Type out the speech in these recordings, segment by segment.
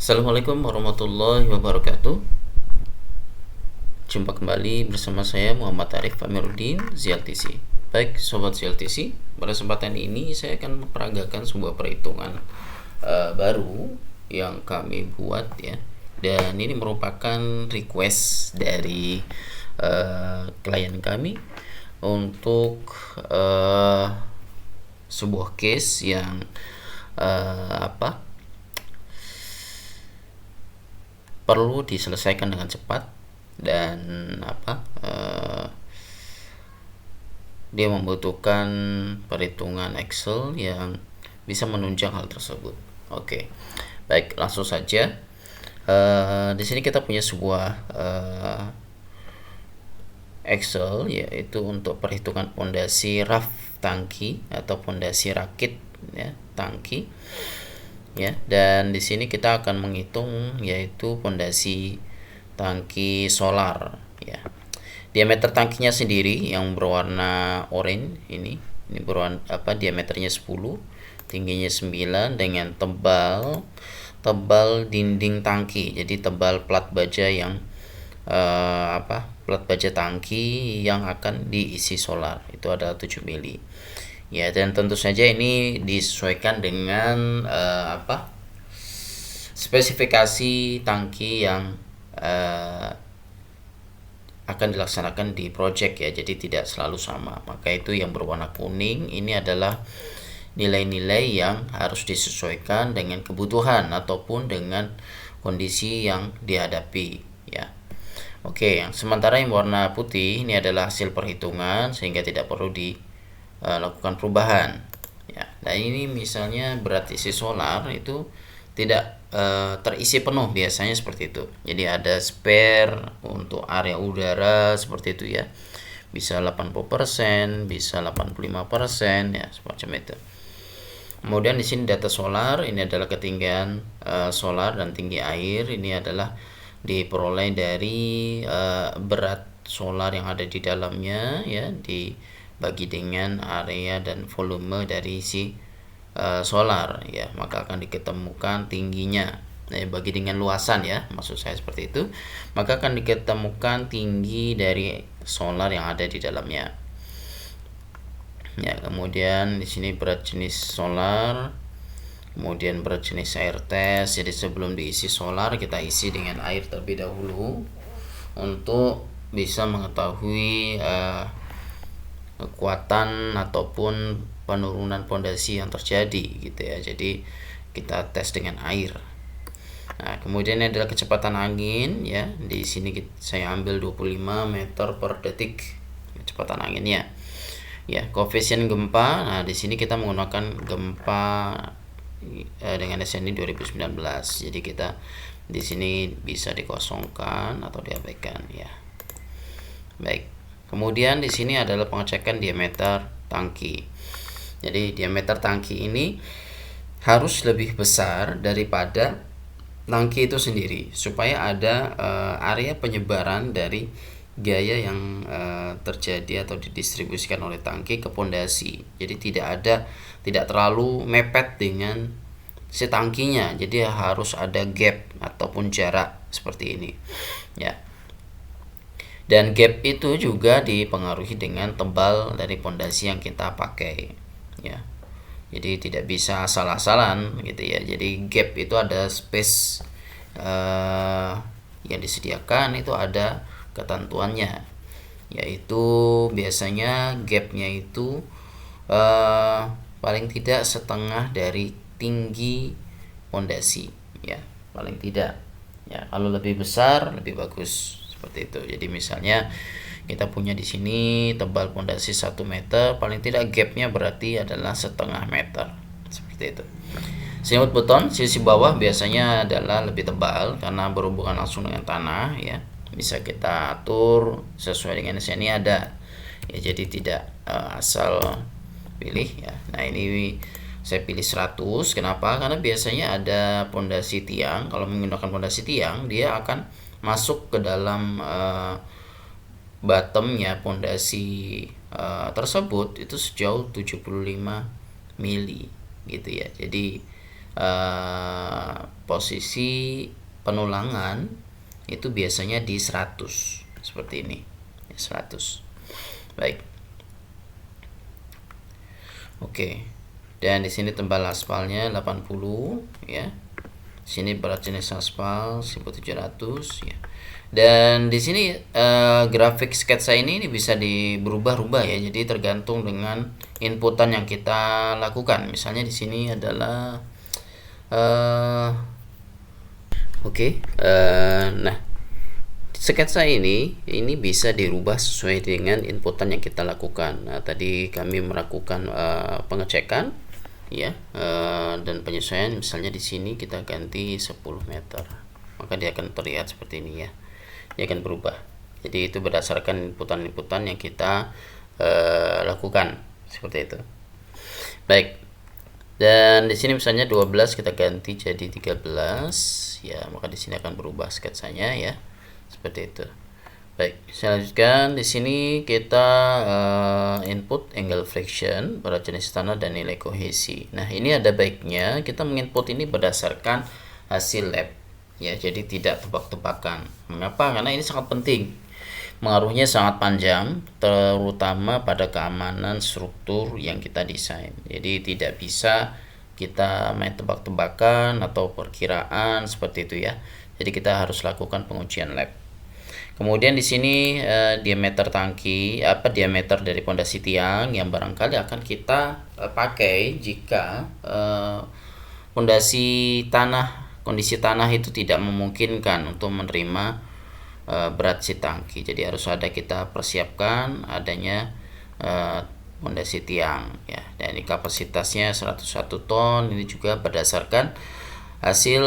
Assalamualaikum warahmatullahi wabarakatuh. Jumpa kembali bersama saya Muhammad Arif Amiruddin ZLTC. Baik Sobat ZLTC, pada kesempatan ini saya akan memperagakan sebuah perhitungan baru yang kami buat ya. Dan ini merupakan request dari klien kami untuk sebuah case yang perlu diselesaikan dengan cepat dan dia membutuhkan perhitungan Excel yang bisa menunjang hal tersebut. Oke, baik langsung saja. Di sini kita punya sebuah Excel yaitu untuk perhitungan pondasi raf tangki atau pondasi rakit ya tangki ya, dan di sini kita akan menghitung yaitu pondasi tangki solar ya. Diameter tangkinya sendiri yang berwarna oranye ini berwarna diameternya 10, tingginya 9 dengan tebal dinding tangki. Jadi tebal plat baja yang plat baja tangki yang akan diisi solar itu adalah 7 mili. Ya, dan tentu saja ini disesuaikan dengan spesifikasi tangki yang akan dilaksanakan di project ya. Jadi tidak selalu sama. Maka itu yang berwarna kuning ini adalah nilai-nilai yang harus disesuaikan dengan kebutuhan ataupun dengan kondisi yang dihadapi ya. Oke, yang sementara yang warna putih ini adalah hasil perhitungan sehingga tidak perlu lakukan perubahan ya. Nah ini misalnya berat isi solar itu tidak terisi penuh, biasanya seperti itu. Jadi ada spare untuk area udara seperti itu ya, bisa 80%, bisa 85% ya, semacam itu. Kemudian di sini data solar, ini adalah ketinggian solar dan tinggi air. Ini adalah diperoleh dari berat solar yang ada di dalamnya ya, dibagi dengan area dan volume dari si solar ya, maka akan diketemukan tingginya. Bagi dengan luasan ya, maksud saya seperti itu, maka akan diketemukan tinggi dari solar yang ada di dalamnya ya. Kemudian di sini berat jenis solar, kemudian berat jenis air tes. Jadi sebelum diisi solar kita isi dengan air terlebih dahulu untuk bisa mengetahui kekuatan ataupun penurunan pondasi yang terjadi gitu ya. Jadi kita tes dengan air. Nah, kemudian adalah kecepatan angin ya. Di sini saya ambil 25 meter per detik kecepatan anginnya. Ya, koefisien gempa. Nah, di sini kita menggunakan gempa dengan SNI 2019. Jadi kita di sini bisa dikosongkan atau diabaikan ya. Baik. Kemudian di sini adalah pengecekan diameter tangki. Jadi diameter tangki ini harus lebih besar daripada tangki itu sendiri supaya ada area penyebaran dari gaya yang terjadi atau didistribusikan oleh tangki ke pondasi. Jadi tidak terlalu mepet dengan si tangkinya. Jadi harus ada gap ataupun jarak seperti ini. Ya. Dan gap itu juga dipengaruhi dengan tebal dari pondasi yang kita pakai ya. Jadi tidak bisa asal-asalan gitu ya. Jadi gap itu ada space yang disediakan, itu ada ketentuannya, yaitu biasanya gapnya itu paling tidak setengah dari tinggi pondasi ya, paling tidak ya. Kalau lebih besar lebih bagus seperti itu. Jadi misalnya kita punya di sini tebal pondasi 1 meter, paling tidak gapnya berarti adalah setengah meter seperti itu. Selimut beton sisi bawah biasanya adalah lebih tebal karena berhubungan langsung dengan tanah ya. Bisa kita atur sesuai dengan sini ada ya, jadi tidak asal pilih ya. Nah ini saya pilih 100. Kenapa? Karena biasanya ada pondasi tiang. Kalau menggunakan pondasi tiang dia akan masuk ke dalam bottomnya pondasi tersebut itu sejauh 75 mili gitu ya. Jadi posisi penulangan itu biasanya di 100 seperti ini, 100. Baik. Oke. Dan di sini tebal aspalnya 80 ya. Sini berat jenis aspal 1700 ya. Dan di sini grafik sketsa ini bisa berubah-ubah ya. Jadi tergantung dengan inputan yang kita lakukan. Misalnya di sini adalah nah sketsa ini bisa dirubah sesuai dengan inputan yang kita lakukan. Nah, tadi kami melakukan pengecekan ya, dan penyesuaian. Misalnya di sini kita ganti 10 meter, maka dia akan terlihat seperti ini ya, dia akan berubah. Jadi itu berdasarkan inputan yang kita lakukan seperti itu. Baik, dan di sini misalnya 12 kita ganti jadi 13 ya, maka di sini akan berubah sketsanya ya, seperti itu. Baik, saya lanjutkan. Di sini kita input angle friction, berat jenis tanah, dan nilai kohesi. Nah, ini ada baiknya kita menginput ini berdasarkan hasil lab ya, jadi tidak tebak-tebakan. Mengapa? Karena ini sangat penting, pengaruhnya sangat panjang, terutama pada keamanan struktur yang kita desain. Jadi tidak bisa kita main tebak-tebakan atau perkiraan seperti itu ya. Jadi kita harus lakukan pengujian lab. Kemudian di sini diameter tangki, diameter dari pondasi tiang yang barangkali akan kita pakai jika kondisi tanah itu tidak memungkinkan untuk menerima berat si tangki. Jadi harus kita persiapkan adanya pondasi tiang ya. Dan ini kapasitasnya 101 ton. Ini juga berdasarkan hasil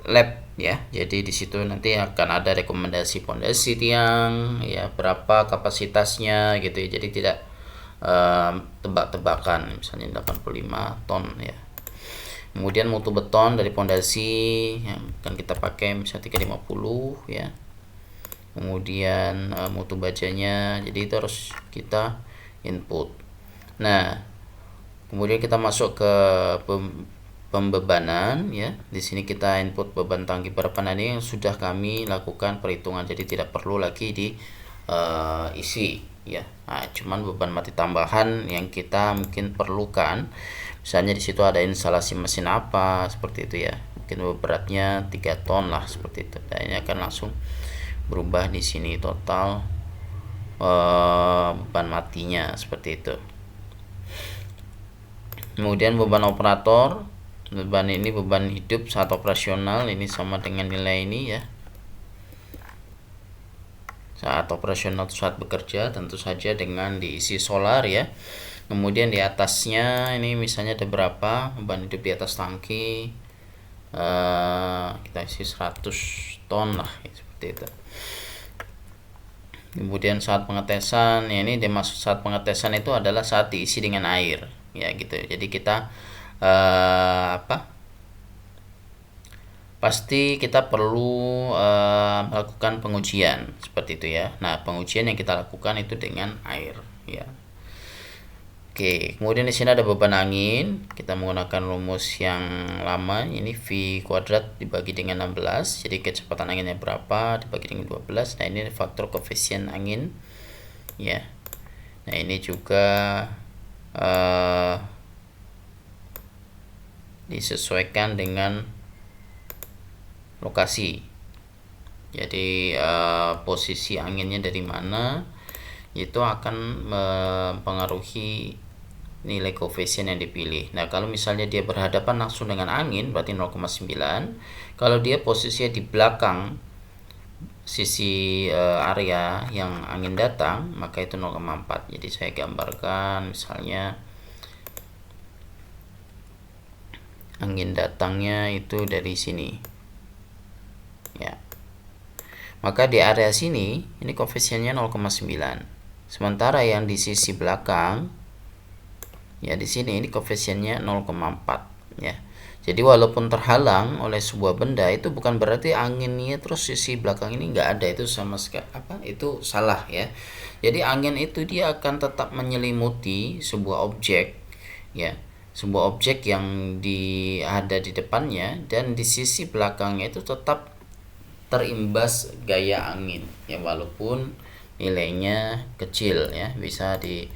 lab ya. Jadi di situ nanti akan ada rekomendasi pondasi tiang ya, berapa kapasitasnya gitu ya. Jadi tidak tebak-tebakan, misalnya 85 ton ya. Kemudian mutu beton dari pondasi yang akan kita pakai misalnya 350 ya. Kemudian mutu bajanya, jadi itu harus kita input. Nah, kemudian kita masuk ke pembebanan ya. Di sini kita input beban tangki perepanan yang sudah kami lakukan perhitungan, jadi tidak perlu lagi diisi ya. Nah, cuman beban mati tambahan yang kita mungkin perlukan. Misalnya di situ ada instalasi mesin apa seperti itu ya. Mungkin beratnya 3 ton lah seperti itu. Dan ini akan langsung berubah di sini total beban matinya seperti itu. Kemudian beban operator, beban ini beban hidup saat operasional, ini sama dengan nilai ini ya. Saat operasional saat bekerja tentu saja dengan diisi solar ya. Kemudian di atasnya ini misalnya ada berapa beban hidup di atas tangki, kita isi 100 ton lah ya, seperti itu. Kemudian saat pengetesan ya, ini dimaksud saat pengetesan itu adalah saat diisi dengan air ya gitu. Jadi kita pasti kita perlu melakukan pengujian seperti itu ya. Nah, pengujian yang kita lakukan itu dengan air ya. Oke, kemudian di sini ada beban angin. Kita menggunakan rumus yang lama, ini V kuadrat dibagi dengan 16. Jadi kecepatan anginnya berapa dibagi dengan 12. Nah, ini faktor koefisien angin ya. Nah, ini juga disesuaikan dengan lokasi. Jadi posisi anginnya dari mana itu akan mempengaruhi nilai koefisien yang dipilih. Nah, kalau misalnya dia berhadapan langsung dengan angin berarti 0,9. Kalau dia posisinya di belakang sisi area yang angin datang, maka itu 0,4. Jadi saya gambarkan misalnya angin datangnya itu dari sini ya. Maka di area sini ini koefisiennya 0,9. Sementara yang di sisi belakang ya, di sini ini koefisiennya 0,4 ya. Jadi walaupun terhalang oleh sebuah benda itu bukan berarti anginnya terus sisi belakang ini nggak ada, itu sama sekali itu salah ya. Jadi angin itu dia akan tetap menyelimuti sebuah objek ya, sebuah objek yang ada di depannya dan di sisi belakangnya itu tetap terimbas gaya angin ya, walaupun nilainya kecil ya, bisa di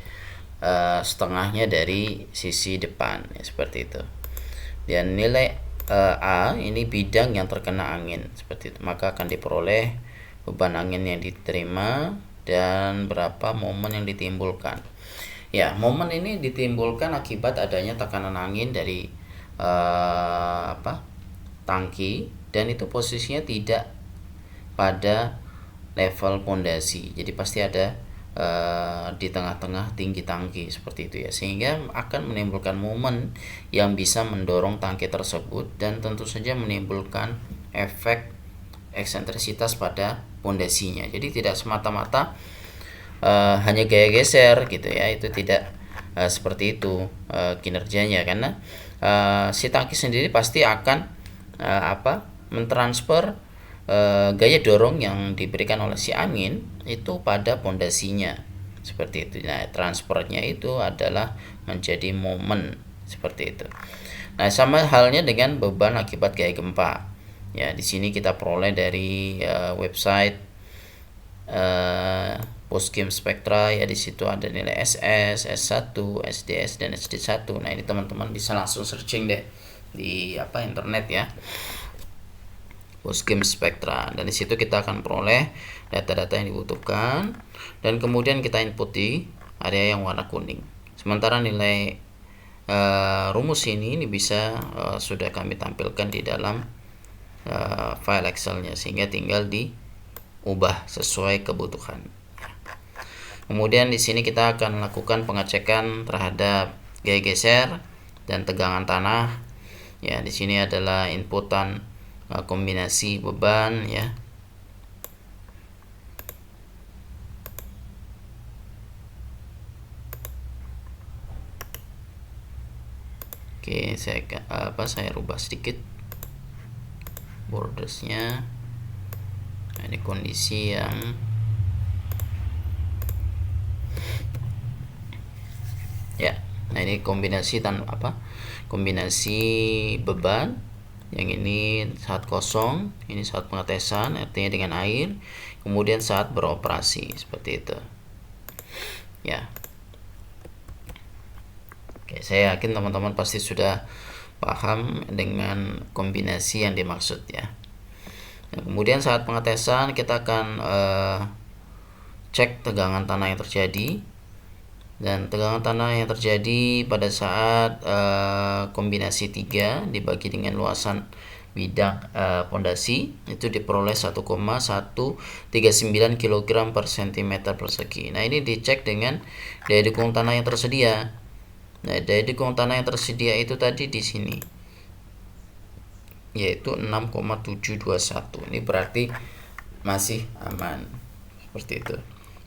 setengahnya dari sisi depan ya, seperti itu. Dan nilai A ini bidang yang terkena angin seperti itu, maka akan diperoleh beban angin yang diterima dan berapa momen yang ditimbulkan. Ya, momen ini ditimbulkan akibat adanya tekanan angin dari tangki, dan itu posisinya tidak pada level pondasi. Jadi pasti ada di tengah-tengah tinggi tangki seperti itu ya, sehingga akan menimbulkan momen yang bisa mendorong tangki tersebut dan tentu saja menimbulkan efek eksentrisitas pada pondasinya. Jadi tidak semata-mata hanya gaya geser gitu ya, itu tidak seperti itu kinerjanya, karena si tangki sendiri pasti akan mentransfer gaya dorong yang diberikan oleh si angin itu pada pondasinya seperti itu. Nah, transfernya itu adalah menjadi momen seperti itu. Nah, sama halnya dengan beban akibat gaya gempa. Ya, di sini kita peroleh dari website Postgame Spectra ya, di situ ada nilai SS, S1, SDS dan SD1. Nah, ini teman-teman bisa langsung searching deh di internet ya. Postgame Spectra, dan di situ kita akan peroleh data-data yang dibutuhkan dan kemudian kita input di area yang warna kuning. Sementara nilai rumus ini bisa sudah kami tampilkan di dalam file Excelnya, sehingga tinggal diubah sesuai kebutuhan. Kemudian di sini kita akan melakukan pengecekan terhadap gaya geser dan tegangan tanah. Ya, di sini adalah inputan kombinasi beban ya. Oke, saya rubah sedikit bordersnya. Nah, ini kondisi yang ya. Nah, ini kombinasi kombinasi beban. Yang ini saat kosong, ini saat pengetesan, artinya dengan air, kemudian saat beroperasi seperti itu ya. Oke, saya yakin teman-teman pasti sudah paham dengan kombinasi yang dimaksud ya. Nah, kemudian saat pengetesan kita akan cek tegangan tanah yang terjadi, dan tegangan tanah yang terjadi pada saat kombinasi 3 dibagi dengan luasan bidang pondasi itu diperoleh 1,139 kg per cm persegi. Nah, ini dicek dengan daya dukung tanah yang tersedia. Nah, daya dukung tanah yang tersedia itu tadi di sini yaitu 6,721. Ini berarti masih aman seperti itu.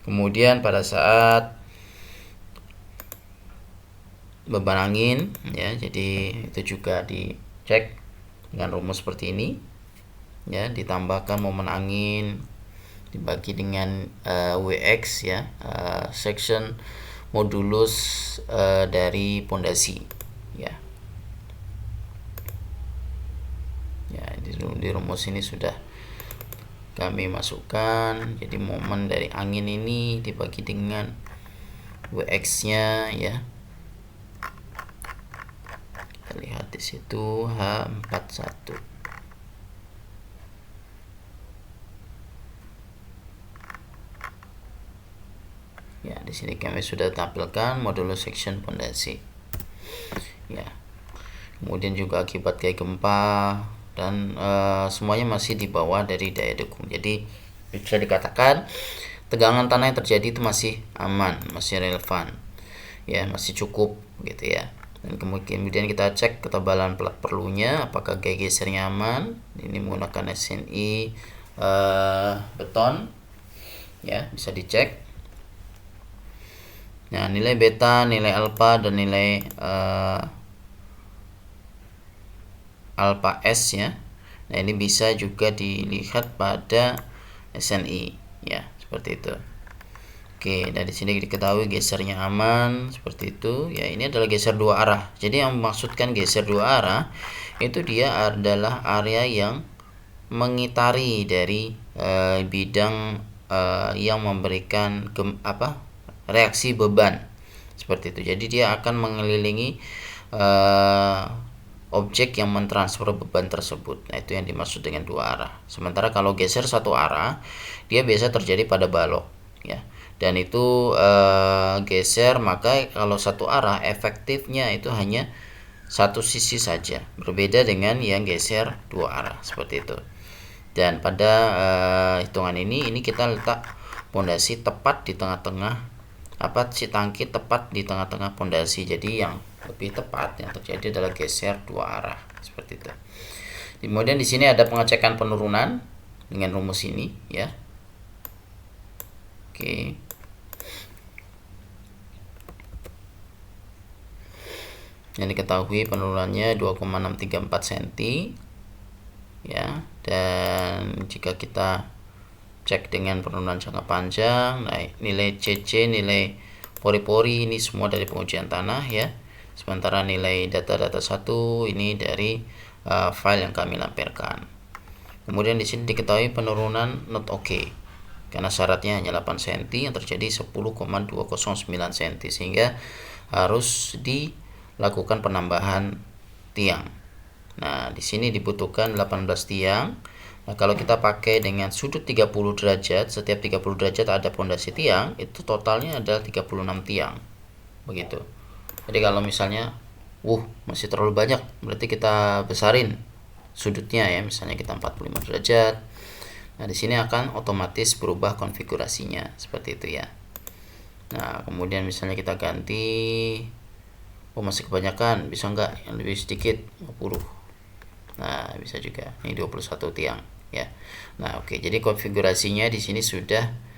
Kemudian pada saat beban angin ya, jadi itu juga dicek dengan rumus seperti ini ya, ditambahkan momen angin dibagi dengan WX ya, section modulus dari pondasi ya. Ya, di rumus ini sudah kami masukkan, jadi momen dari angin ini dibagi dengan WX nya ya. Lihat di situ H41. Ya, di sini kami sudah tampilkan modulus section pondasi. Ya. Kemudian juga akibat gaya gempa dan semuanya masih di bawah dari daya dukung. Jadi bisa dikatakan tegangan tanah yang terjadi itu masih aman, masih relevan. Ya, masih cukup gitu ya. Dan kemudian kita cek ketebalan pelat perlunya, apakah gaya gesernya aman. Ini menggunakan SNI beton ya, bisa dicek. Nah, nilai beta, nilai alfa dan nilai alfa S ya. Nah, ini bisa juga dilihat pada SNI ya, seperti itu. Oke, dari sini diketahui gesernya aman seperti itu. Ya, ini adalah geser dua arah. Jadi yang memaksudkan geser dua arah itu dia adalah area yang mengitari dari bidang yang memberikan reaksi beban seperti itu. Jadi dia akan mengelilingi objek yang mentransfer beban tersebut. Nah, itu yang dimaksud dengan dua arah. Sementara kalau geser satu arah, dia biasa terjadi pada balok, ya. Dan itu geser, maka kalau satu arah efektifnya itu hanya satu sisi saja, berbeda dengan yang geser dua arah seperti itu. Dan pada hitungan ini kita letak pondasi tepat di tengah-tengah si tangki tepat di tengah-tengah pondasi. Jadi yang lebih tepat yang terjadi adalah geser dua arah seperti itu. Kemudian di sini ada pengecekan penurunan dengan rumus ini, ya. Oke. Yang diketahui penurunannya 2,634 cm, ya. Dan jika kita cek dengan penurunan jangka panjang, nah nilai CC, nilai pori-pori ini semua dari pengujian tanah, ya. Sementara nilai data-data satu ini dari file yang kami lampirkan. Kemudian di sini diketahui penurunan not oke, karena syaratnya hanya 8 cm yang terjadi 10,209 cm, sehingga harus dilakukan penambahan tiang. Nah, di sini dibutuhkan 18 tiang. Nah, kalau kita pakai dengan sudut 30 derajat, setiap 30 derajat ada pondasi tiang, itu totalnya adalah 36 tiang. Begitu. Jadi kalau misalnya masih terlalu banyak, berarti kita besarin sudutnya, ya. Misalnya kita 45 derajat. Nah, di sini akan otomatis berubah konfigurasinya seperti itu, ya. Nah, kemudian misalnya kita ganti, masih kebanyakan, bisa enggak yang lebih sedikit, 50. Nah, bisa juga. Ini 21 tiang, ya. Nah, oke. Jadi konfigurasinya di sini sudah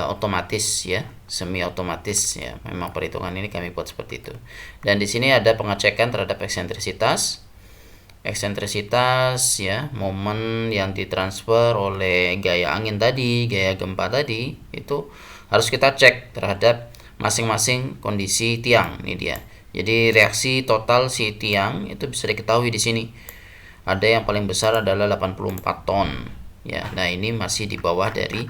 otomatis, ya, semi otomatis, ya. Memang perhitungan ini kami buat seperti itu. Dan di sini ada pengecekan terhadap eksentrisitas, ya, momen yang ditransfer oleh gaya angin tadi, gaya gempa tadi, itu harus kita cek terhadap masing-masing kondisi tiang. Ini dia. Jadi reaksi total si tiang itu bisa diketahui di sini. Ada yang paling besar adalah 84 ton, ya. Nah, ini masih di bawah dari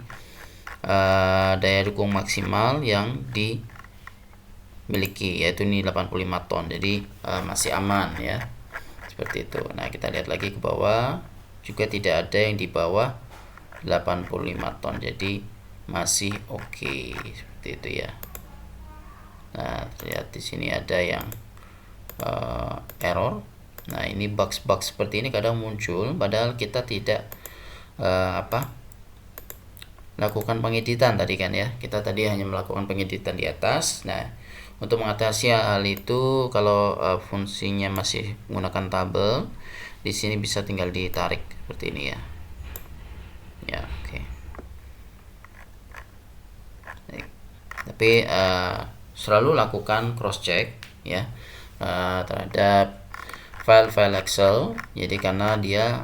daya dukung maksimal yang dimiliki, yaitu ini 85 ton. Jadi masih aman, ya. Seperti itu. Nah, kita lihat lagi ke bawah, juga tidak ada yang di bawah 85 ton. Jadi masih oke. Seperti itu, ya. Nah, lihat di sini ada yang error. Nah, ini box-box seperti ini kadang muncul padahal kita tidak lakukan pengeditan tadi, kan, ya. Kita tadi hanya melakukan pengeditan di atas. Nah, untuk mengatasi hal itu, kalau fungsinya masih menggunakan tabel, di sini bisa tinggal ditarik seperti ini, ya. Ya, oke. Tapi selalu lakukan cross check, ya, terhadap file-file Excel. Jadi karena dia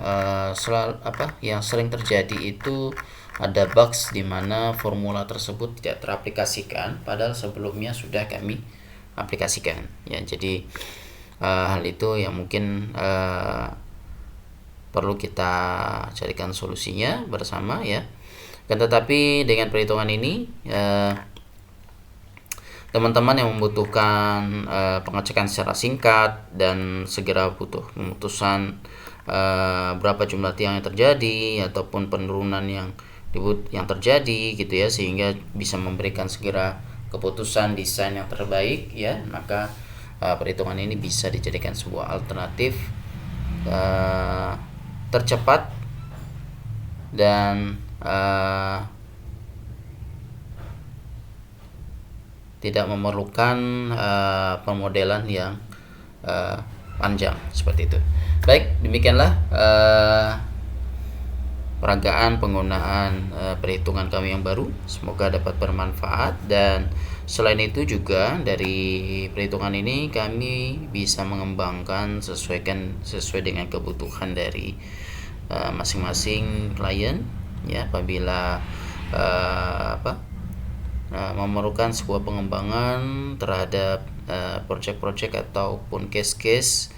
yang sering terjadi itu ada bugs di mana formula tersebut tidak teraplikasikan padahal sebelumnya sudah kami aplikasikan, ya. Jadi hal itu yang mungkin perlu kita carikan solusinya bersama, ya. Dan tetapi dengan perhitungan ini, teman-teman yang membutuhkan pengecekan secara singkat dan segera butuh keputusan berapa jumlah tiang yang terjadi ataupun penurunan yang terjadi, gitu, ya, sehingga bisa memberikan segera keputusan desain yang terbaik, ya, maka perhitungan ini bisa dijadikan sebuah alternatif tercepat dan tidak memerlukan pemodelan yang panjang seperti itu. Baik, demikianlah peragaan penggunaan perhitungan kami yang baru. Semoga dapat bermanfaat, dan selain itu juga dari perhitungan ini kami bisa mengembangkan sesuai dengan kebutuhan dari masing-masing klien, ya. Apabila memerlukan sebuah pengembangan terhadap project-project ataupun case-case,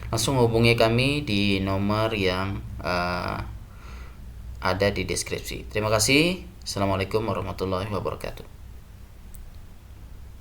langsung hubungi kami di nomor yang ada di deskripsi. Terima kasih. Assalamualaikum warahmatullahi wabarakatuh.